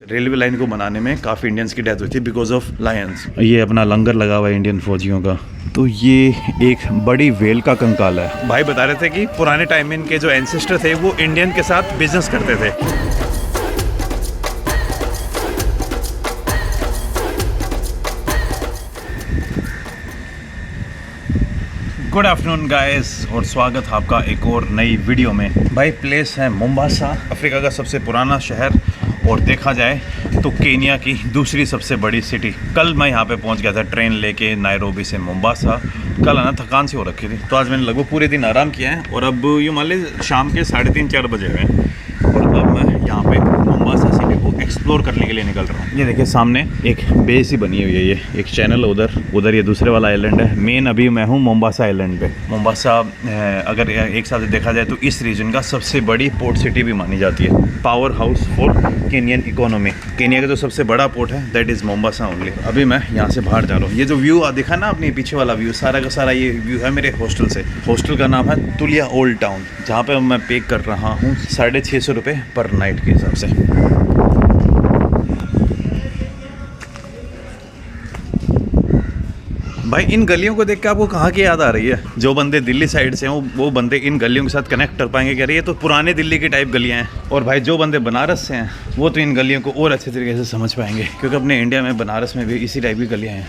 Railway line को बनाने में काफ़ी इंडियंस की डेथ हुई थी बिकॉज ऑफ लायंस। ये अपना लंगर लगा हुआ है इंडियन फौजियों का। तो ये एक बड़ी वेल का कंकाल है। भाई बता रहे थे कि पुराने टाइम में इनके जो एंसेस्टर थे वो इंडियन के साथ बिजनेस करते थे। गुड आफ्टरनून गाइस और स्वागत है आपका एक और नई वीडियो में। भाई प्लेस है मोम्बासा, अफ्रीका का सबसे पुराना शहर और देखा जाए तो केनिया की दूसरी सबसे बड़ी सिटी। कल मैं यहाँ पे पहुँच गया था ट्रेन लेके नायरोबी से मोम्बासा। कल है ना थकान सी हो रखी थी तो आज मैंने लगभग पूरे दिन आराम किया है और अब यूँ मान लीजिए शाम के 3:30-4 बजे हुए और अब मैं यहाँ पे मोम्बासा सिटी को एक्सप्लोर करने के लिए निकल रहा हूँ। ये देखिए सामने एक बेस ही बनी हुई है, ये एक चैनल उधर ये दूसरे वाला आइलैंड है। मेन अभी मैं हूँ मोम्बासा आइलैंड पे। मोम्बासा अगर एक साथ देखा जाए तो इस रीजन का सबसे बड़ी पोर्ट सिटी भी मानी जाती है। Power house for Kenyon economy. Kenya का जो सबसे बड़ा पोर्ट है दैट इज़ मोम्बासा ओनली। अभी मैं यहाँ से बाहर जा रहा हूँ। ये जो व्यू दिखा ना अपने पीछे वाला व्यू, सारा का सारा ये व्यू है मेरे हॉस्टल से। हॉस्टल का नाम है तुलिया ओल्ड टाउन, जहाँ पे मैं पे कर रहा हूँ 650 रुपये पर नाइट के हिसाब से। भाई इन गलियों को देख के आपको कहाँ की याद आ रही है? जो बंदे दिल्ली साइड से हैं वो बंदे इन गलियों के साथ कनेक्ट कर पाएंगे कि अरे ये तो पुराने दिल्ली की टाइप गलियाँ हैं। और भाई जो बंदे बनारस से हैं वो तो इन गलियों को और अच्छे तरीके से समझ पाएंगे, क्योंकि अपने इंडिया में बनारस में भी इसी टाइप की गलियाँ हैं।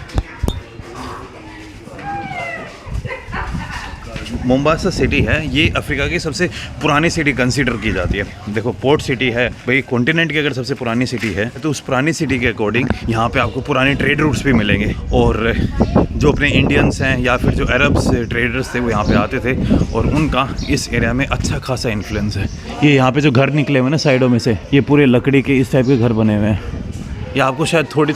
मोम्बासा सिटी है, ये अफ्रीका की सबसे पुरानी सिटी कंसीडर की जाती है। देखो पोर्ट सिटी है भाई, कॉन्टिनेंट की अगर सबसे पुरानी सिटी है तो उस पुरानी सिटी के अकॉर्डिंग यहाँ पे आपको पुराने ट्रेड रूट्स भी मिलेंगे। और जो अपने इंडियंस हैं या फिर जो अरब्स ट्रेडर्स थे वो यहाँ पे आते थे और उनका इस एरिया में अच्छा खासा इन्फ्लुएंस है। ये यहाँ पे जो घर निकले हुए ना साइडों में से, ये पूरे लकड़ी के इस टाइप के घर बने हुए हैं। या आपको शायद थोड़ी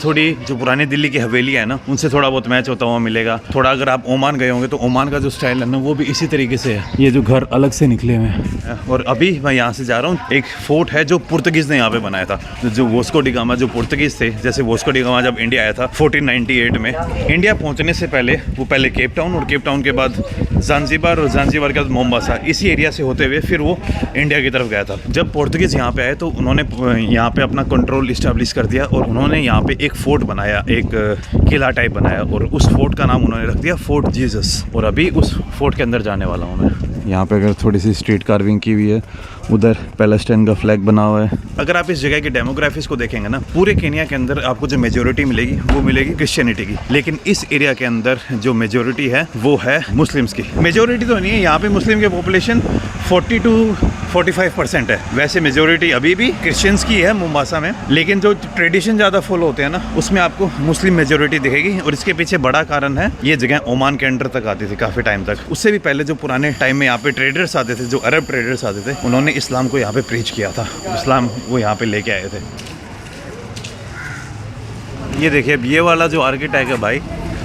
जो पुरानी दिल्ली की हवेली है ना उनसे थोड़ा बहुत मैच होता हुआ मिलेगा। थोड़ा अगर आप ओमान गए होंगे तो ओमान का जो स्टाइल है ना वो भी इसी तरीके से है। ये जो घर अलग से निकले हुए हैं। और अभी मैं यहाँ से जा रहा हूँ, एक फोर्ट है जो पुर्तगीज़ ने यहाँ पे बनाया था। जो वास्को डी गामा जो पुर्तगीज़ थे, जैसे वास्को डी गामा जब इंडिया आया था 1498 में, इंडिया पहुँचने से पहले वो पहले केप टाउन और केप टाउन के बाद ज़ांज़ीबार और ज़ांज़ीबार के बाद मोम्बासा, इसी एरिया से होते हुए फिर वो इंडिया की तरफ गया था। जब पुर्तगीज़ यहाँ पे आए तो उन्होंने यहाँ पे अपना कंट्रोल इस्टेब्लिश कर दिया और उन्होंने यहाँ पे एक फोर्ट बनाया, एक किला टाइप बनाया और उस फोर्ट का नाम उन्होंने रख दिया फोर्ट जीसस। और अभी उस फोर्ट के अंदर जाने वाला हूँ मैं। यहाँ पे अगर थोड़ी सी स्ट्रीट कार्विंग की हुई है, उधर पैलेस्टाइन का फ्लैग बना हुआ है। अगर आप इस जगह की डेमोग्राफिक्स को देखेंगे ना, पूरे केनिया के अंदर आपको जो मेजोरिटी मिलेगी वो मिलेगी क्रिश्चियनिटी की, लेकिन इस एरिया के अंदर जो मेजोरिटी है वो है मुस्लिम्स की। मेजोरिटी तो नहीं है यहाँ पे, मुस्लिम की पॉपुलेशन 40 to 45% है। वैसे मेजोरिटी अभी भी क्रिश्चियंस की है मोम्बासा में, लेकिन जो ट्रेडिशन ज़्यादा फॉलो होते हैं ना उसमें आपको मुस्लिम मेजोरिटी दिखेगी। और इसके पीछे बड़ा कारण है, ये जगह ओमान के अंडर तक आती थी काफ़ी टाइम तक। उससे भी पहले जो पुराने टाइम में यहाँ पे ट्रेडर्स आते थे, जो अरब ट्रेडर्स आते थे, उन्होंने इस्लाम को यहाँ पे प्रीच किया था। इस्लाम वो यहाँ पे लेके आए थे। ये देखिए ये वाला जो आर्किटेक्ट है भाई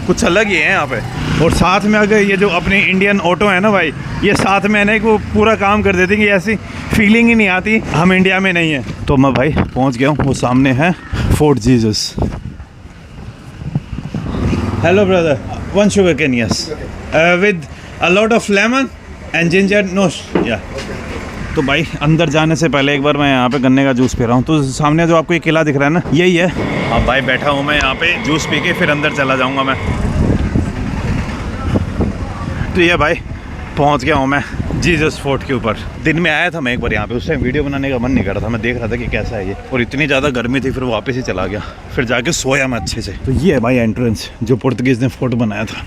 कुछ अलग ही है यहाँ पे। और साथ में अगर ये जो अपने इंडियन ऑटो है ना भाई, ये साथ में है वो पूरा काम कर देती कि ऐसी फीलिंग ही नहीं आती हम इंडिया में नहीं है। तो मैं भाई पहुँच गया हूँ, वो सामने है Fort Jesus. Hello brother, one sugarcane yes with a lot of lemon and ginger no yeah. तो भाई अंदर जाने से पहले एक बार मैं यहाँ पे गन्ने का जूस पी रहा हूँ। तो सामने जो आपको ये किला दिख रहा है ना, यही है। अब भाई बैठा हूँ मैं यहाँ पे, जूस पी के फिर अंदर चला जाऊँगा मैं। तो ये भाई पहुँच गया हूँ मैं जीसस फोर्ट के ऊपर। दिन में आया था मैं एक बार यहाँ पे, उस टाइम वीडियो बनाने का मन नहीं कर रहा था, मैं देख रहा था कि कैसा है ये। और इतनी ज़्यादा गर्मी थी फिर वापस ही चला गया, फिर जाके सोया मैं अच्छे से। तो ये है भाई एंट्रेंस जो पुर्तगीज़ ने फोर्ट बनाया था।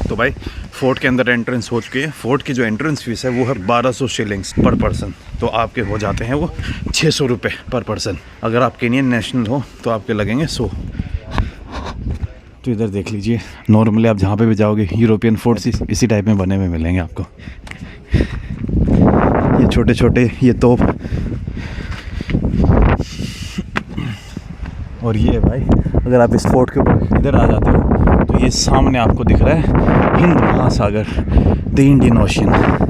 तो भाई फोर्ट के अंदर एंट्रेंस हो चुकी है। फोर्ट की जो एंट्रेंस फीस है वो है 1200 शिलिंग्स पर पर्सन। तो आपके हो जाते हैं वो 600 रुपये पर पर्सन। अगर आप केनियन नेशनल हो तो आपके लगेंगे 100। तो इधर देख लीजिए, नॉर्मली आप जहाँ पे भी जाओगे यूरोपियन फोर्ट्स इसी टाइप में बने हुए मिलेंगे आपको। ये छोटे छोटे ये तोप। और ये भाई अगर आप इस फोर्ट के ऊपर इधर आ जाते हो तो ये सामने आपको दिख रहा है हिंद महासागर, द इंडियन ओशन।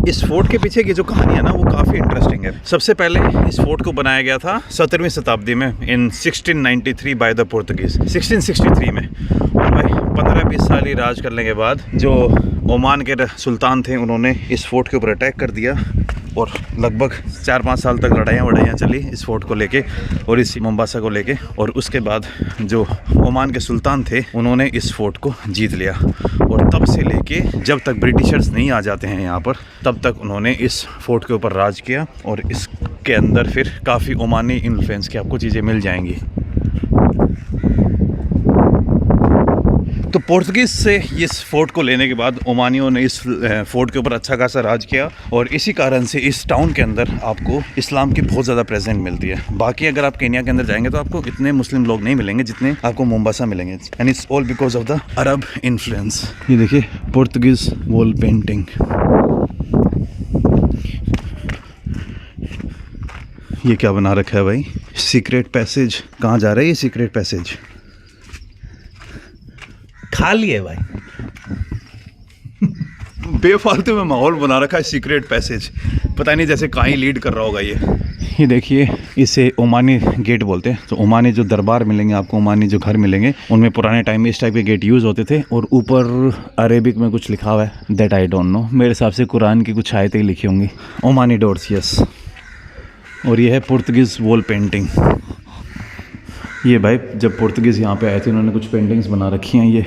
इस फोर्ट के पीछे की जो कहानी है ना वो काफ़ी इंटरेस्टिंग है। सबसे पहले इस फोर्ट को बनाया गया था 17वीं शताब्दी में, इन 1693 बाय द पोर्तुगीज़, 1663 में। और भाई 15-20 साल ही राज करने के बाद जो ओमान के सुल्तान थे, उन्होंने इस फोर्ट के ऊपर अटैक कर दिया और लगभग 4-5 साल तक लड़ाइयाँ चली इस फोर्ट को लेके और इस मोम्बासा को लेके। और उसके बाद जो ओमान के सुल्तान थे उन्होंने इस फोर्ट को जीत लिया और तब से लेके जब तक ब्रिटिशर्स नहीं आ जाते हैं यहाँ पर, तब तक उन्होंने इस फोर्ट के ऊपर राज किया। और इसके अंदर फिर काफ़ी ओमानी इन्फ्लुएंस की आपको चीज़ें मिल जाएंगी। तो पोर्तुगीज़ से इस फोर्ट को लेने के बाद ओमानियों ने इस फोर्ट के ऊपर अच्छा खासा राज किया और इसी कारण से इस टाउन के अंदर आपको इस्लाम की बहुत ज़्यादा प्रेजेंट मिलती है। बाकी अगर आप केन्या के अंदर जाएंगे तो आपको इतने मुस्लिम लोग नहीं मिलेंगे जितने आपको मोम्बासा मिलेंगे, and it's all because of the Arab influence. ये देखिए पोर्तुगीज़ वॉल पेंटिंग। ये क्या बना रखा है भाई? Secret passage. कहाँ जा रहा है ये सीक्रेट पैसेज? खाली है भाई। बेफालतू में माहौल बना रखा है सीक्रेट पैसेज, पता नहीं जैसे कहाँ ही लीड कर रहा होगा ये देखिए, इसे ओमानी गेट बोलते हैं। तो ओमानी जो दरबार मिलेंगे आपको, ओमानी जो घर मिलेंगे, उनमें पुराने टाइम में इस टाइप के गेट यूज़ होते थे। और ऊपर अरेबिक में कुछ लिखा हुआ है, दैट आई डोंट नो, मेरे हिसाब से कुरान की कुछ आयतें ही लिखी होंगी। Omani doors, yes. और ये है पुर्तगीज़ वॉल पेंटिंग। ये भाई जब पुर्तगीज़ यहाँ पे आए थे उन्होंने कुछ पेंटिंग्स बना रखी हैं।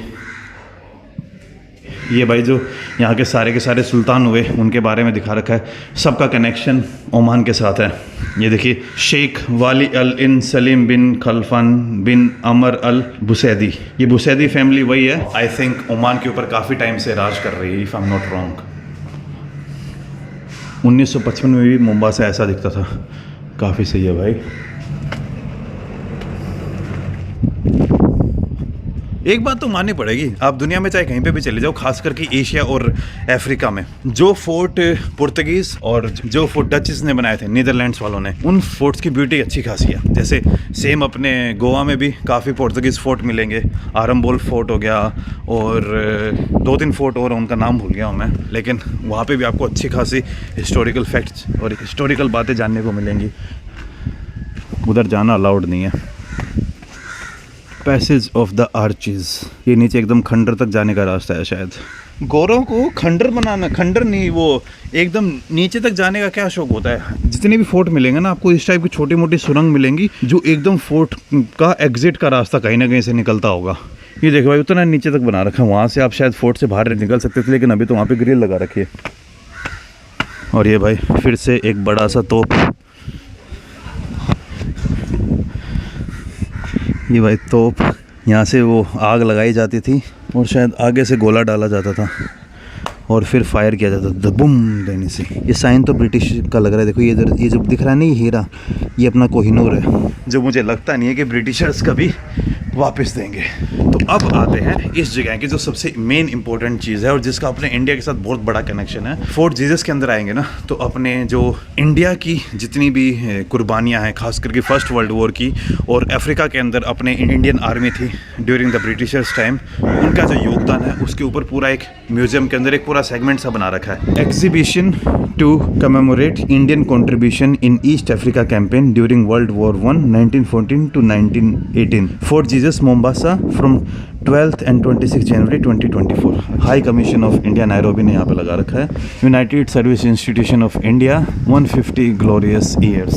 ये भाई जो यहाँ के सारे सुल्तान हुए उनके बारे में दिखा रखा है। सबका कनेक्शन ओमान के साथ है। ये देखिए, शेख वाली अल इन सलीम बिन खलफान बिन अमर अल बुसैदी। ये बुसैदी फैमिली वही है, आई थिंक ओमान के ऊपर काफ़ी टाइम से राज कर रही है, if I am not wrong. 1955 में भी मोम्बासा ऐसा दिखता था। काफ़ी सही है भाई। एक बात तो माननी पड़ेगी, आप दुनिया में चाहे कहीं पे भी चले जाओ, खास करके एशिया और अफ्रीका में, जो फोर्ट पुर्तगीज़ और जो फोर्ट डचेस ने बनाए थे, नीदरलैंड्स वालों ने, उन फोर्ट्स की ब्यूटी अच्छी खासी है। जैसे सेम अपने गोवा में भी काफ़ी पोर्तगीज़ फोर्ट मिलेंगे। आरम्बोल फोर्ट हो गया और 2-3 फोर्ट और, उनका नाम भूल गया हूँ मैं, लेकिन वहाँ पे भी आपको अच्छी खासी हिस्टोरिकल फैक्ट्स और हिस्टोरिकल बातें जानने को मिलेंगी। उधर जाना अलाउड नहीं है। पैसेज ऑफ द आर्चेस, ये नीचे एकदम खंडर तक जाने का रास्ता है शायद। गोरों को खंडर बनाना, खंडर नहीं, वो एकदम नीचे तक जाने का क्या शौक होता है। जितने भी फोर्ट मिलेंगे ना आपको, इस टाइप की छोटी मोटी सुरंग मिलेंगी जो एकदम फोर्ट का एग्जिट का रास्ता कहीं ना कहीं से निकलता होगा। ये देखो भाई, उतना नीचे तक बना रखा है। वहाँ से आप शायद फोर्ट से बाहर निकल सकते थे, लेकिन अभी तो वहाँ पे ग्रिल लगा रखी है। और ये भाई फिर से एक बड़ा सा तोप। ये भाई तोप, यहाँ से वो आग लगाई जाती थी और शायद आगे से गोला डाला जाता था और फिर फायर किया जाता था बूम देने से। ये साइन तो ब्रिटिश का लग रहा है। देखो ये इधर, ये जो दिख रहा है ना, ये हीरा, ये अपना कोहिनूर है, जो मुझे लगता नहीं है कि ब्रिटिशर्स कभी वापस देंगे। तो अब आते हैं इस जगह की जो सबसे मेन इंपॉर्टेंट चीज़ है और जिसका अपने इंडिया के साथ बहुत बड़ा कनेक्शन है। फोर्ट जीसस के अंदर आएंगे ना, तो अपने जो इंडिया की जितनी भी कुर्बानियाँ हैं, खास करके फर्स्ट वर्ल्ड वॉर की, और अफ्रीका के अंदर अपने इंडियन आर्मी थी ड्यूरिंग द ब्रिटिशर्स टाइम, उनका जो योगदान है उसके ऊपर पूरा एक म्यूजियम के अंदर एक पूरा सेगमेंट सा बना रखा है। Exhibition to commemorate Indian contribution in East Africa campaign during world war 1 1914 to 1918, Fort Jesus Mombasa from 12th and 26 January 2024। High commission of India Nairobi ने यहाँ पे लगा रखा है। United Service Institution of India 150 glorious years,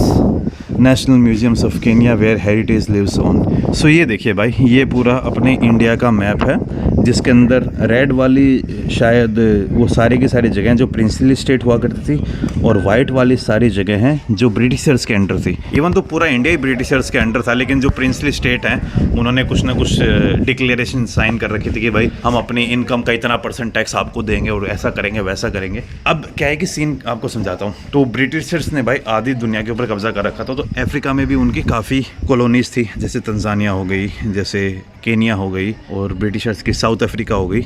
national museums of Kenya where heritage lives on. So ये देखिए भाई, ये पूरा अपने इंडिया का मैप है जिसके अंदर रेड वाली शायद वो सारी की सारी जगह जो प्रिंसली स्टेट हुआ करती थी, और वाइट वाली सारी जगह हैं जो ब्रिटिशर्स के अंडर थी। इवन तो पूरा इंडिया ही ब्रिटिशर्स के अंडर था, लेकिन जो प्रिंसली स्टेट हैं उन्होंने कुछ ना कुछ डिक्लेरेशन साइन कर रखी थी कि भाई हम अपनी इनकम का इतना % टैक्स आपको देंगे और ऐसा करेंगे वैसा करेंगे। अब क्या है कि सीन आपको समझाता हूँ। तो ब्रिटिशर्स ने भाई आधी दुनिया के ऊपर कब्जा कर रखा था, तो अफ्रीका में भी उनकी काफ़ी कॉलोनीज थी, जैसे तंजानिया हो गई, जैसे केन्या हो गई, और ब्रिटिशर्स की साउथ अफ्रीका हो गई।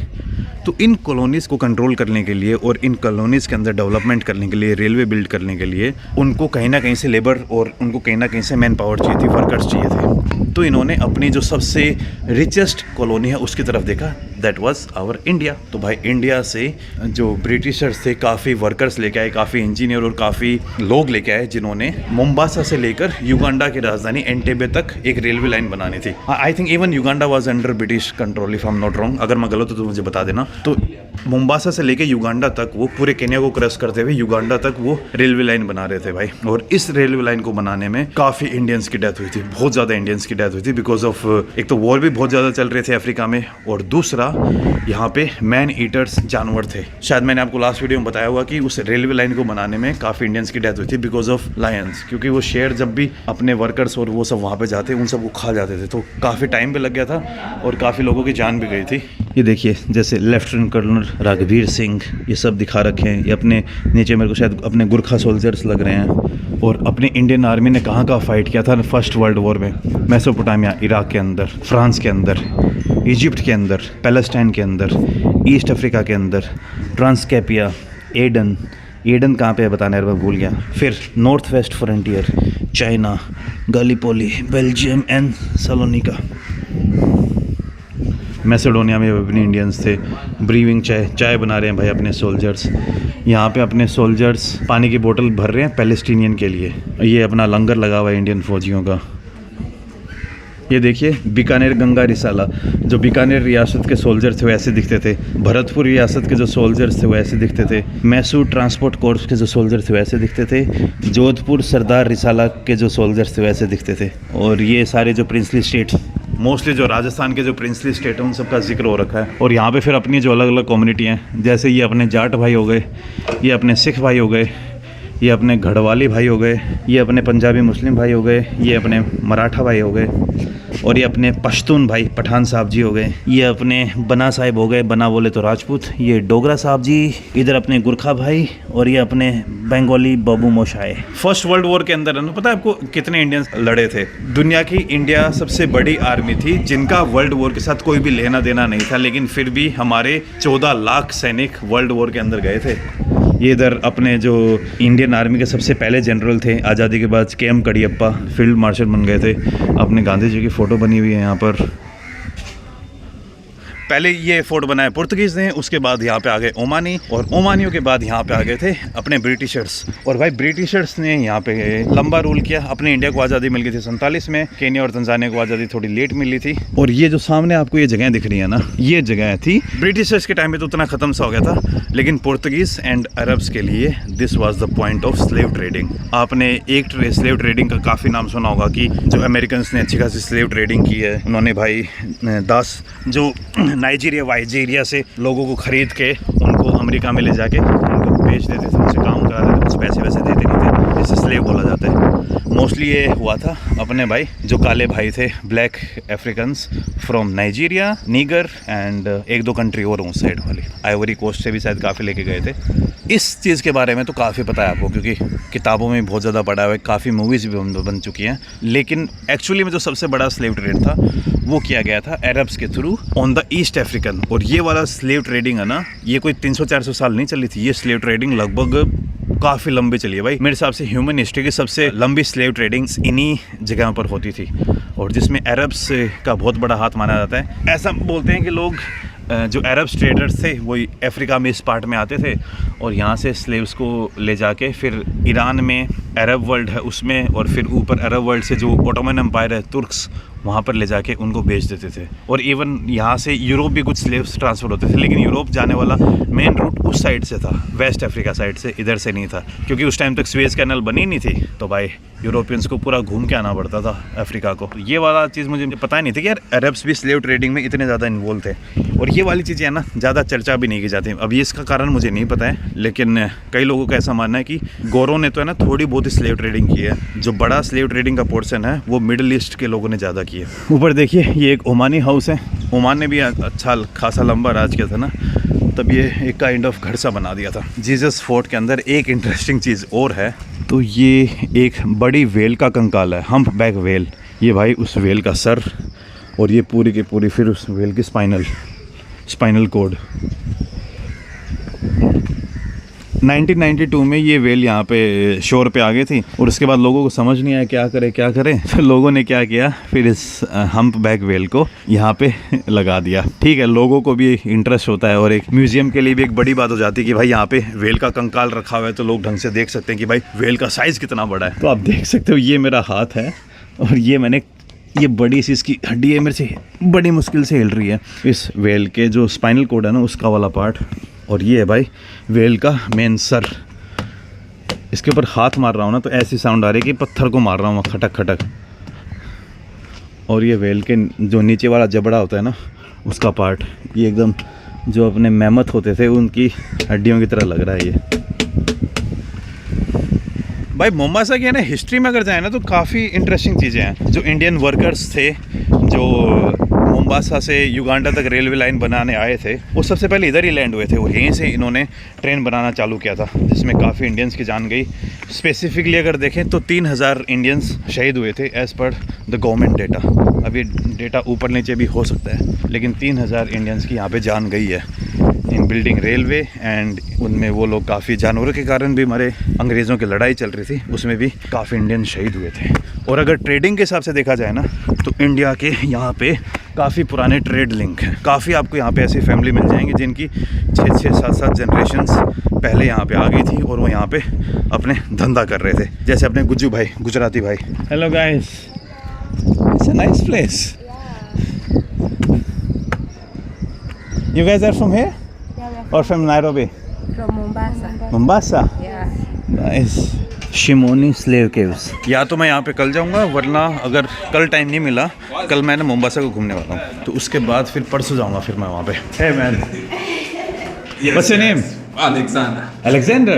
तो इन कॉलोनीज़ को कंट्रोल करने के लिए और इन कॉलोनीज़ के अंदर डेवलपमेंट करने के लिए, रेलवे बिल्ड करने के लिए उनको कहीं ना कहीं से लेबर और उनको कहीं ना कहीं से मैन पावर चाहिए थी, वर्कर्स चाहिए थे। तो इन्होंने अपनी जो सबसे रिचेस्ट कॉलोनी है उसकी तरफ देखा, दैट वाज आवर इंडिया। तो भाई इंडिया से जो ब्रिटिशर्स थे काफ़ी वर्कर्स लेके आए, काफ़ी इंजीनियर और काफ़ी लोग लेके आए, जिन्होंने मोम्बासा से लेकर युगांडा की राजधानी एंटेबे तक एक रेलवे लाइन बनानी थी। I think even Uganda was under British control, if I am not wrong. अगर मैं गलत हूँ तो मुझे बता देना। तो मोम्बासा से लेके युगांडा तक वो पूरे केन्या को क्रॉस करते हुए युगांडा तक वो रेलवे लाइन बना रहे थे भाई। और इस रेलवे लाइन को बनाने में काफ़ी इंडियंस की डेथ हुई थी, बहुत ज़्यादा इंडियंस की डेथ हुई थी बिकॉज ऑफ एक तो वॉर भी बहुत ज़्यादा चल रहे थे अफ्रीका में, और दूसरा यहाँ पे मैन ईटर्स जानवर थे। शायद मैंने आपको लास्ट वीडियो में बताया हुआ कि उस रेलवे लाइन को बनाने में काफ़ी इंडियंस की डेथ हुई थी बिकॉज ऑफ लायंस, क्योंकि वो शेर जब भी अपने वर्कर्स और वो सब वहाँ पे जाते उन सबको खा जाते थे, तो काफ़ी टाइम पे लग गया था और काफ़ी लोगों की जान भी गई थी। ये देखिए जैसे लेफ्टिनेंट कर्नल राघवीर सिंह ये सब दिखा रखे हैं, ये अपने नीचे मेरे को शायद अपने गुरखा सोल्जर्स लग रहे हैं। और अपनी इंडियन आर्मी ने कहाँ कहाँ फाइट किया था फर्स्ट वर्ल्ड वॉर में, मेसोपोटामिया इराक के अंदर, फ्रांस के अंदर, इजिप्ट के अंदर, पैलेस्टाइन के अंदर, ईस्ट अफ्रीका के अंदर, ट्रांसकैपिया, एडन कहाँ पे है बताना यार मैं भूल गया, फिर north west frontier, China, Gallipoli, Belgium and Salonika. Macedonia में अपने इंडियंस थे, ब्रीविंग चाय बना रहे हैं भाई अपने सोल्जर्स। यहाँ पे अपने सोल्जर्स पानी की बोतल भर रहे हैं पैलेस्टीनियन के लिए। ये अपना लंगर लगा हुआ है इंडियन फौजियों का। ये देखिए बीकानेर गंगा रिसाला, जो बीकानेर रियासत के सोल्जर्स थे वो ऐसे दिखते थे, भरतपुर रियासत के जो सोल्जर्स थे वो ऐसे दिखते थे, मैसूर ट्रांसपोर्ट कोर्स के जो सोल्जर्स थे वो ऐसे दिखते थे, जोधपुर सरदार रिसाला के जो सोल्जर्स थे वो ऐसे दिखते थे। और ये सारे जो प्रिंसली स्टेट, मोस्टली जो राजस्थान के जो प्रिंसली स्टेट हैं उन सब का जिक्र हो रखा है। और यहाँ पे फिर अपनी जो अलग अलग कम्युनिटी हैं, जैसे ये अपने जाट भाई हो गए, ये अपने सिख भाई हो गए, ये अपने गढ़वाली भाई हो गए, ये अपने पंजाबी मुस्लिम भाई हो गए, ये अपने मराठा भाई हो गए, और ये अपने पश्तून भाई पठान साहब जी हो गए, ये अपने बना साहिब हो गए, बना बोले तो राजपूत, ये डोगरा साहब जी, इधर अपने गुरखा भाई, और ये अपने बंगाली बाबू मोशाए। फर्स्ट वर्ल्ड वॉर के अंदर ना पता है आपको कितने इंडियंस लड़े थे? दुनिया की इंडिया सबसे बड़ी आर्मी थी जिनका वर्ल्ड वॉर के साथ कोई भी लेना देना नहीं था, लेकिन फिर भी हमारे 14 लाख सैनिक वर्ल्ड वॉर के अंदर गए थे। ये इधर अपने जो इंडियन आर्मी के सबसे पहले जनरल थे आज़ादी के बाद, के एम करियप्पा फील्ड मार्शल बन गए थे। अपने गांधी जी की फ़ोटो बनी हुई है यहाँ पर। पहले ये फोर्ट बनाया पुर्तगीज़ ने, उसके बाद यहाँ पे आ गए ओमानी, और ओमानियों के बाद यहाँ पे आ गए थे अपने ब्रिटिशर्स। और भाई ब्रिटिशर्स ने यहाँ पे लंबा रूल किया। अपने इंडिया को आज़ादी मिल गई थी 47 में, केन्या और तंजानिया को आज़ादी थोड़ी लेट मिली थी। और ये जो सामने आपको ये जगह दिख रही है ना, ये जगह थी ब्रिटिशर्स के टाइम में तो उतना ख़त्म सा हो गया था, लेकिन पुर्तगीज़ एंड अरब्स के लिए this was the point of slave trading. आपने एक स्लेव ट्रेडिंग का काफ़ी नाम सुना होगा कि जो अमेरिकन ने अच्छी खासी स्लेव ट्रेडिंग की है। उन्होंने भाई 10 जो नाइजीरिया वाइजीरिया से लोगों को ख़रीद के उनको अमेरिका में ले जाके उनको बेच देते थे, उनसे काम करा देते थे, कुछ पैसे वैसे देते नहीं थे, जिससे स्लेव बोला जाता है। मोस्टली ये हुआ था अपने भाई जो काले भाई थे, black Africans from Nigeria, Niger and एक दो कंट्री और उस साइड वाली, आइवरी कोस्ट से भी शायद काफ़ी लेके गए थे। इस चीज़ के बारे में तो काफ़ी पता है आपको, क्योंकि किताबों में बहुत ज़्यादा पढ़ा हुआ है, काफ़ी मूवीज़ भी बन चुकी हैं। लेकिन एक्चुअली में जो सबसे बड़ा स्लेव ट्रेड था वो किया गया था अरब्स के through on the east African. और ये वाला स्लेव ट्रेडिंग है ना, ये कोई 300-400 साल नहीं चली थी। ये स्लेव ट्रेडिंग लगभग काफ़ी लंबी चली है भाई। मेरे हिसाब से ह्यूमन हिस्ट्री की सबसे लंबी स्लेव ट्रेडिंग इन्हीं जगहों पर होती थी, और जिसमें अरब्स का बहुत बड़ा हाथ माना जाता है। ऐसा बोलते हैं कि लोग जो अरब्स ट्रेडर्स थे वो अफ्रीका में इस पार्ट में आते थे और यहाँ से स्लेव्स को ले जाके फिर ईरान में अरब वर्ल्ड है उसमें, और फिर ऊपर अरब वर्ल्ड से जो ओटोमन एम्पायर है तुर्क्स, वहाँ पर ले जाके उनको बेच देते थे। और इवन यहाँ से यूरोप भी कुछ स्लेव्स ट्रांसफ़र होते थे, लेकिन यूरोप जाने वाला मेन रूट उस साइड से था, वेस्ट अफ्रीका साइड से, इधर से नहीं था, क्योंकि उस टाइम तक स्वेज कैनल बनी नहीं थी। तो भाई यूरोपियंस को पूरा घूम के आना पड़ता था अफ्रीका को। ये वाला चीज़ मुझे पता ही नहीं थी कि यार अरब्स भी स्लेव ट्रेडिंग में इतने ज़्यादा इन्वॉल्व थे। और ये वाली चीज़ें है ना, ज़्यादा चर्चा भी नहीं की जाती। अब ये इसका कारण मुझे नहीं पता है, लेकिन कई लोगों का ऐसा मानना है कि गोरों ने तो है ना थोड़ी बहुत ही स्लेव ट्रेडिंग की है। जो बड़ा स्लेव ट्रेडिंग का पोर्शन है वो मिडिल ईस्ट के लोगों ने ज़्यादा की है। ऊपर देखिए ये एक ओमानी हाउस है। ओमान ने भी अच्छा खासा लंबा राज किया था ना, तब ये एक काइंड ऑफ घर सा बना दिया था। जीसस फोर्ट के अंदर एक इंटरेस्टिंग चीज़ और है, तो ये एक बड़ी वेल का कंकाल है, हम्प बैक वेल। ये भाई उस वेल का सर, और ये पूरी की पूरी फिर उस वेल की स्पाइनल कोड। 1992 में ये वेल यहाँ पे शोर पे आ गई थी, और उसके बाद लोगों को समझ नहीं आया क्या करें। तो लोगों ने क्या किया, फिर इस हम्प बैक वेल को यहाँ पे लगा दिया। ठीक है, लोगों को भी इंटरेस्ट होता है, और एक म्यूजियम के लिए भी एक बड़ी बात हो जाती है कि भाई यहाँ पे वेल का कंकाल रखा हुआ है, तो लोग ढंग से देख सकते हैं कि भाई वेल का साइज़ कितना बड़ा है। तो आप देख सकते हो ये मेरा हाथ है, और ये मैंने ये बड़ी सी इसकी हड्डी है, मेरे से बड़ी मुश्किल से हिल रही है। इस वेल के जो स्पाइनल कोड है ना उसका वाला पार्ट, और ये है भाई वेल का मेन सर। इसके ऊपर हाथ मार रहा हूँ ना तो ऐसी साउंड आ रही है कि पत्थर को मार रहा हूँ खटक खटक। और ये वेल के जो नीचे वाला जबड़ा होता है ना उसका पार्ट, ये एकदम जो अपने मेमथ होते थे उनकी हड्डियों की तरह लग रहा है ये। भाई मोम्बासा की है ना हिस्ट्री में अगर जाए ना तो काफ़ी इंटरेस्टिंग चीज़ें हैं। जो इंडियन वर्कर्स थे जो मोम्बासा से युगांडा तक रेलवे लाइन बनाने आए थे, वो सबसे पहले इधर ही लैंड हुए थे। वो यहीं से इन्होंने ट्रेन बनाना चालू किया था, जिसमें काफ़ी इंडियंस की जान गई। स्पेसिफिकली अगर देखें तो 3000 इंडियंस शहीद हुए थे as per the government data. अभी डेटा ऊपर नीचे भी हो सकता है, लेकिन 3000 इंडियंस की यहाँ पे जान गई है इन बिल्डिंग रेलवे। एंड उनमें वो लोग काफ़ी जानवरों के कारण भी मरे। अंग्रेज़ों की लड़ाई चल रही थी, उसमें भी काफ़ी इंडियन शहीद हुए थे। और अगर ट्रेडिंग के हिसाब से देखा जाए ना तो इंडिया के यहाँ पे काफ़ी पुराने ट्रेड लिंक हैं। काफ़ी आपको यहाँ पे ऐसी फैमिली मिल जाएंगी जिनकी 6-6, 7-7 जनरेशंस पहले यहाँ पे आ गई थी और वो यहाँ पे अपने धंधा कर रहे थे। जैसे अपने गुज्जू भाई, गुजराती भाई। Hello guys, it's a nice place. You guys are from here or from Nairobi? From Mombasa. Mombasa? Yeah. Nice. Shimoni slave caves. या तो मैं यहाँ पे कल जाऊँगा, वरना अगर कल टाइम नहीं मिला, कल मैं ना मोम्बासा को घूमने वाला हूँ, तो उसके बाद फिर परसों जाऊँगा फिर मैं वहाँ पे। Hey man. What's your name? Alexander. Alexander.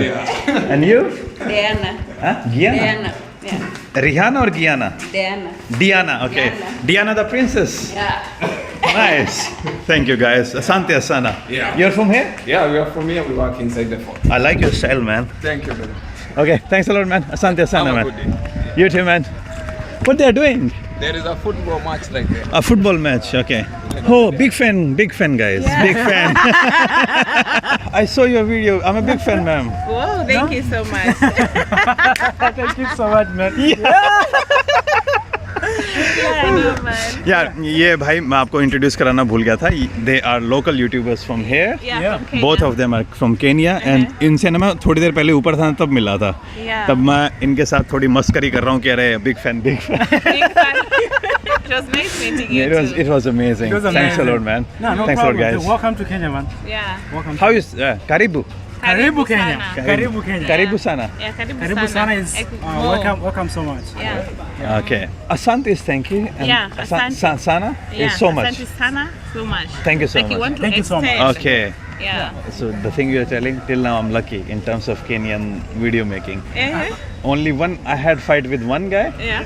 And you? Diana. Huh? Gianna? Diana. Yeah. Rihanna or Gianna? Diana. Diana. Okay. Diana the princess. Yeah. Nice. Thank you guys. Asante Asana. Yeah. You're from here? Yeah, we are from here. We work inside the fort. I like your style, man. Thank you, brother. Okay, thanks a lot, man. Asante Asana, Have a man. good day. You too, man. What they are doing? There is a football match like that. A football match, okay. Oh, big fan, guys. Yeah. Big fan. I saw your video. I'm a big fan, ma'am. Whoa, thank you so much. Thank you so much, man. Yeah, I know, man. यार ये भाई मैं आपको introduce कराना भूल गया था। They are local YouTubers from here. Yeah, Yeah. from Kenya. Both of them are from Kenya and इनसे ना मैं थोड़ी देर पहले ऊपर था तब मिला था। Yeah. तब मैं इनके साथ थोड़ी मस्करी कर रहा हूँ, कह रहे big fan big fan. Big fan. It was nice meeting you too. It was amazing. It was Thanks a amazing. lot, man. No, no Thanks a lot, problem. guys. Welcome to Kenya, man. Yeah. Welcome. How is Karibu? Karibu Kenya. sana. Karibu Kenya. Karibu sana. Yeah, karibu, Karibu sana is More. welcome so much. Yeah. Okay. Asante is thank you. And Yeah, asante. Sana Yeah. is so much. Asante sana, so much. Thank you so like much. You want to Thank you so much. extend. Okay. Yeah. So the thing you are telling, till now I'm lucky in terms of Kenyan video making. Yeah. Only I had fight with one guy, Yeah.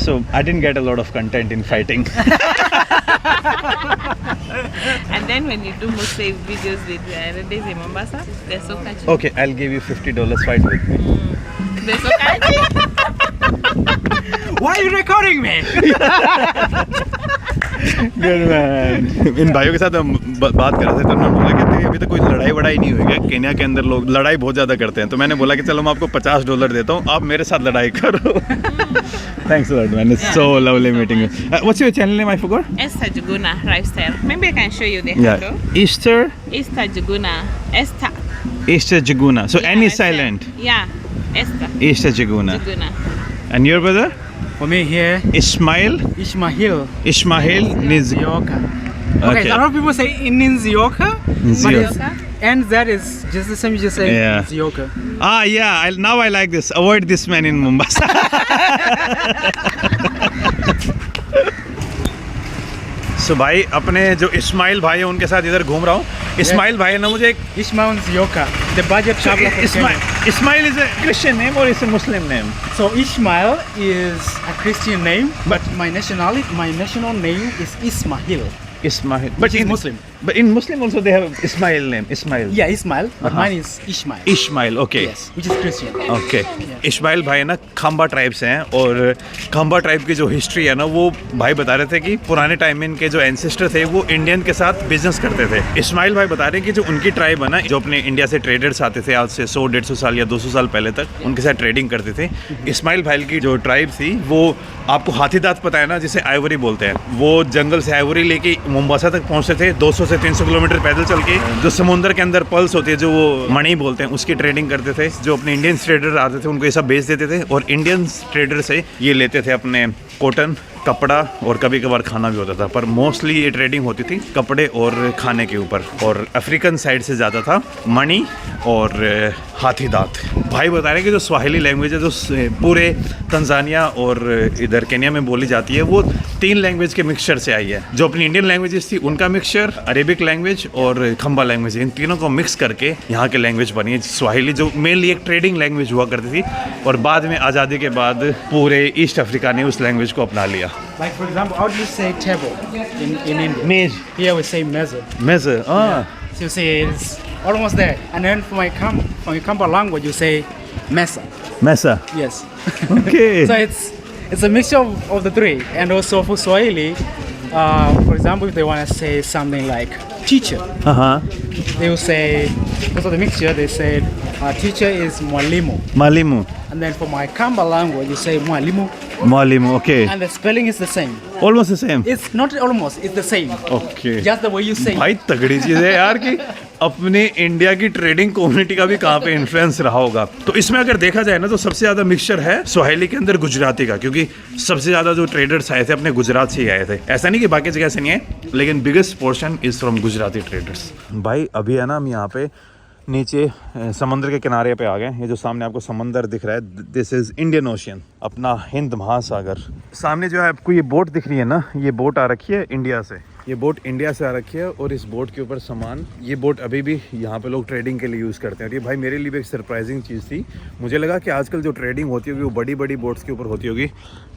so I didn't get a lot of content in fighting. And then when you do Muslim videos with Redis in Mombasa, they're so catchy. Okay, I'll give you $50 fight with me. They're so catchy. Why are you recording me? Good man. इन भाइयों के साथ हम बात कर रहे थे तो उन्होंने बोला कि अभी तक कोई लड़ाई वड़ाई नहीं हुई है। केन्या के अंदर लोग लड़ाई बहुत ज़्यादा करते हैं, तो मैंने बोला कि चलो मैं आपको $50 देता हूँ, आप मेरे साथ लड़ाई करो। Thanks a lot, man. It's so lovely meeting you. What's your channel name? I forgot. Esther Juguna lifestyle. Maybe I can show you the Yeah. handle. Easter. Esther Juguna. Esther. Easter Jaguna. So Yeah, N is Esther. silent. Yeah. Esther Easter Jaguna. Juguna. And your brother? For me here, Ismail. Ishmael Ishmael Niz. Nzioka. Okay, Okay. a lot of people say Nzioka, but Nzioka. it's, and that is just the same. You just say Yeah. Nzioka. Ah, yeah. Now I like this. Avoid this man in Mombasa. So भाई अपने जो इस्माइल भाई है उनके साथ इधर घूम रहा हूँ। इस्माइल भाई ने मुझे एक Ishmael Nzioka, the budget traveler for Kenya. Ismail is a Christian name or is a Muslim name? So Ishmael is a Christian name, but my national name is Ismail. Ismail. Which is Muslim. But in Muslim also they have Ismail name. Ismail. Yeah, Ismail, but mine is Ishmael. Ishmail. Okay. Yes, which is Christian. Okay Ismail भाई ना खंबा tribe से हैं, और खंबा tribe की जो history है ना वो भाई बता रहे थे कि पुराने टाइम में इनके जो एंसेस्टर थे वो इंडियन के साथ बिजनेस करते थे। इस्माइल भाई बता रहे हैं कि जो उनकी ट्राइब है ना, जो अपने इंडिया से ट्रेडर्स आते थे आज से 100-150 साल या 200 साल पहले तक, उनके साथ ट्रेडिंग करते थे। इस्माइल भाई की जो ट्राइब थी वो आपको हाथी दांत पता है ना, जिसे आइवरी बोलते हैं, वो जंगल से आइवरी लेके मोम्बासा तक पहुँचते थे 200 से 300 किलोमीटर पैदल चल के। जो समुद्र के अंदर पल्स होती है जो वो मणि बोलते हैं उसकी ट्रेडिंग करते थे। जो अपने इंडियन ट्रेडर आते थे उनको ये सब बेच देते थे, और इंडियन ट्रेडर से ये लेते थे अपने कॉटन, कपड़ा और कभी कभार खाना भी होता था, पर मोस्टली ये ट्रेडिंग होती थी कपड़े और खाने के ऊपर। और अफ्रीकन साइड से ज़्यादा था मणि और हाथी दांत। भाई बता रहे हैं कि जो स्वाहिली लैंग्वेज है जो पूरे तंजानिया और इधर केन्या में बोली जाती है, वो 3 लैंग्वेज के मिक्सचर से आई है। जो अपनी इंडियन लैंग्वेजेस थी उनका मिक्सचर, अरेबिक लैंग्वेज और खंबा लैंग्वेज, इन तीनों को मिक्स करके यहाँ के लैंग्वेज बनी है स्वाहिली, जो मेनली एक ट्रेडिंग लैंग्वेज हुआ करती थी। और बाद में आज़ादी के बाद पूरे ईस्ट अफ्रीका ने उस लैंग्वेज को अपना लिया। Like for example, how do you say table in India? मेज, Here we say meza. मेज, So you say it's almost there. And then for my Kamba language, you say mesa. मैसा, Yes. Okay. So it's a mixture of the three. And also for Swahili, for example, if they want to say something like teacher, हाँ, they will say, because of the mixture, they said teacher is mwalimu. मालिमू, And then for my Kamba language, you say mwalimu. मालिमू, okay, And the spelling is the same. Almost the same, It's not almost, it's the same. Okay. Just the way you say. भाई तगड़ी चीज़ है यार कि अपने India की trading community का भी कहाँ पे इन्फ्लुएंस रहा होगा। तो इसमें अगर देखा जाए ना तो सबसे ज़्यादा मिक्सचर है स्वाहिली के अंदर गुजराती का, क्योंकि सबसे ज़्यादा जो ट्रेडर्स आए थे अपने गुजरात से ही आए थे। ऐसा नहीं कि बाकी जगह से नहीं है, लेकिन biggest portion is from Gujarati traders. भाई अभी है ना हम यहाँ पे नीचे समुद्र के किनारे पे आ गए। ये जो सामने आपको समंदर दिख रहा है, दिस इज़ इंडियन ओशियन, अपना हिंद महासागर। सामने जो है आपको ये बोट दिख रही है ना, ये बोट आ रखी है इंडिया से। ये बोट इंडिया से आ रखी है और इस बोट के ऊपर सामान, ये बोट अभी भी यहाँ पे लोग ट्रेडिंग के लिए यूज़ करते हैं। और ये भाई मेरे लिए भी एक सरप्राइजिंग चीज़ थी। मुझे लगा कि आजकल जो ट्रेडिंग होती होगी वो बड़ी बड़ी बोट्स के ऊपर होती होगी,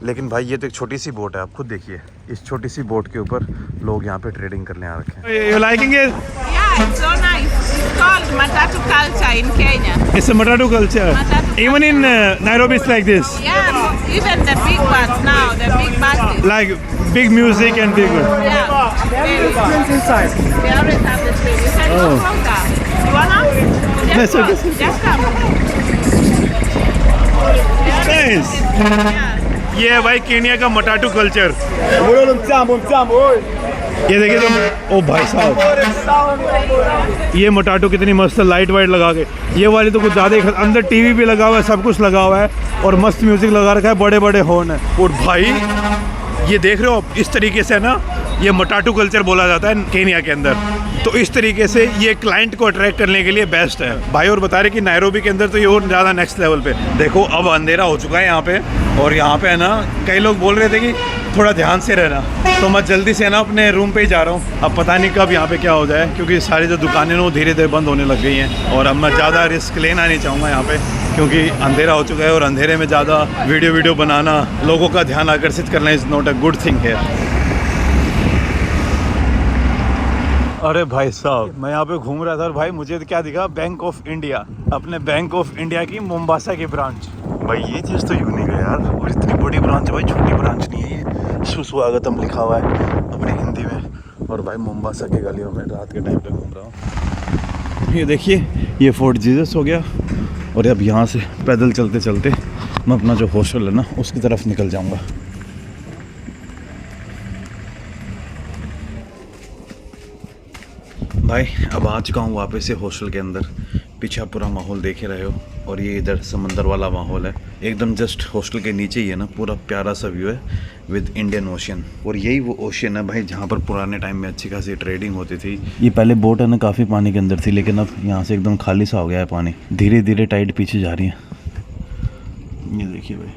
लेकिन भाई ये तो एक छोटी सी बोट है। आप खुद देखिए, इस छोटी सी बोट के ऊपर लोग यहाँ पे ट्रेडिंग करने आ रखे हैं। You liking it? Yeah, it's so nice. It's called Matatu culture in Kenya. It's a Matatu culture. Matatu Even in Nairobi it's like this. Yeah, even the big ones now, the big buses. Like big music and big. Yeah, It's inside. they always have the same. You can go closer. You wanna? Yes, Just come. okay. Just come. Nice. Yeah. ये है भाई Kenya का मटाटू culture. ये देखिए तो, ओ भाई साहब, ये मटाटू कितनी मस्त लाइट वाइट लगा के। ये वाली तो कुछ ज़्यादा ही, अंदर टीवी भी लगा हुआ है, सब कुछ लगा हुआ है और मस्त म्यूजिक लगा रखा है, बड़े बड़े हॉर्न है। और भाई ये देख रहे हो आप, इस तरीके से ना ये मटाटू कल्चर बोला जाता है केन्या के अंदर। तो इस तरीके से ये क्लाइंट को अट्रैक्ट करने के लिए बेस्ट है भाई। और बता रहे कि नायरोबी के अंदर तो ये और ज़्यादा नेक्स्ट लेवल पे। देखो अब अंधेरा हो चुका है यहाँ पे, और यहाँ पे है ना कई लोग बोल रहे थे कि थोड़ा ध्यान से रहना, तो मैं जल्दी से ना अपने रूम पे ही जा रहा हूँ। अब पता नहीं कब यहाँ पे क्या हो जाए, क्योंकि सारी जो दुकानें वो धीरे धीरे बंद होने लग गई हैं। और अब मैं ज़्यादा रिस्क लेना नहीं चाहूँगा यहाँ पे, क्योंकि अंधेरा हो चुका है और अंधेरे में ज़्यादा वीडियो बनाना, लोगों का ध्यान आकर्षित करना is not a good thing है। अरे भाई साहब, मैं यहाँ पे घूम रहा था और भाई मुझे क्या दिखा, बैंक ऑफ इंडिया, अपने बैंक ऑफ इंडिया की मोम्बासा की ब्रांच। भाई ये चीज़ तो यूनिक है यार, और इतनी बड़ी ब्रांच है भाई, छोटी ब्रांच नहीं है ये। सुस्वागतम लिखा हुआ है अपने हिंदी में। और भाई मोम्बासा की गलियों में रात के टाइम पे घूम रहा हूँ। ये देखिए, ये फोर्ट जीसस हो गया। और अब यहाँ से पैदल चलते चलते मैं अपना जो हॉस्टल है ना उसकी तरफ निकल जाऊँगा। भाई अब आ चुका हूँ वापस से हॉस्टल के अंदर। पीछे आप पूरा माहौल देख ही रहे हो, और ये इधर समंदर वाला माहौल है एकदम जस्ट हॉस्टल के नीचे ही है ना, पूरा प्यारा सा व्यू है विद इंडियन ओशियन। और यही वो ओशियन है भाई जहाँ पर पुराने टाइम में अच्छी खासी ट्रेडिंग होती थी। ये पहले बोट है ना काफ़ी पानी के अंदर थी, लेकिन अब यहाँ से एकदम खाली सा हो गया है पानी, धीरे धीरे टाइड पीछे जा रही है। ये देखिए भाई।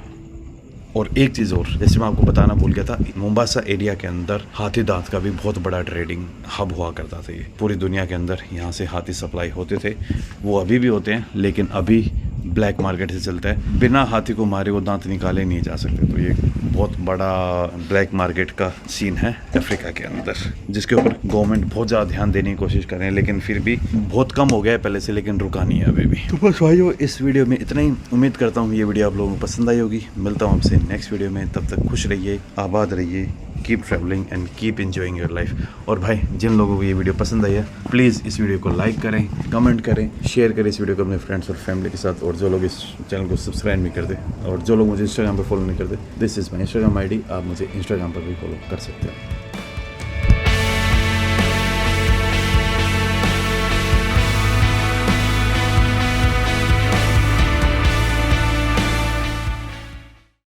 और एक चीज़ और, जैसे मैं आपको बताना भूल गया था, मोम्बासा एरिया के अंदर हाथी दांत का भी बहुत बड़ा ट्रेडिंग हब हुआ करता था। ये पूरी दुनिया के अंदर यहाँ से हाथी सप्लाई होते थे, वो अभी भी होते हैं, लेकिन अभी ब्लैक मार्केट से चलता है। बिना हाथी को मारे वो दांत निकाले नहीं जा सकते। तो ये बहुत बड़ा ब्लैक मार्केट का सीन है अफ्रीका के अंदर, जिसके ऊपर गवर्नमेंट बहुत ज़्यादा ध्यान देने की कोशिश कर रहे हैं, लेकिन फिर भी बहुत कम हो गया है पहले से, लेकिन रुका नहीं है अभी भी। तो बस भाइयों, इस वीडियो में इतना ही। उम्मीद करता हूँ ये वीडियो आप लोगों को पसंद आई होगी। मिलता हूँ आपसे नेक्स्ट वीडियो में, तब तक खुश रहिए, आबाद रहिए, keep travelling and keep enjoying your life. और भाई जिन लोगों को ये वीडियो पसंद आई है, प्लीज़ इस वीडियो को लाइक करें, कमेंट करें, शेयर करें इस वीडियो को अपने फ्रेंड्स और फैमिली के साथ। और जो लोग इस चैनल को सब्सक्राइब नहीं कर दे, और जो लोग मुझे इंस्टाग्राम पर फॉलो नहीं कर दे, this is my Instagram ID, आप मुझे इंस्टाग्राम पर भी फॉलो कर सकते हैं।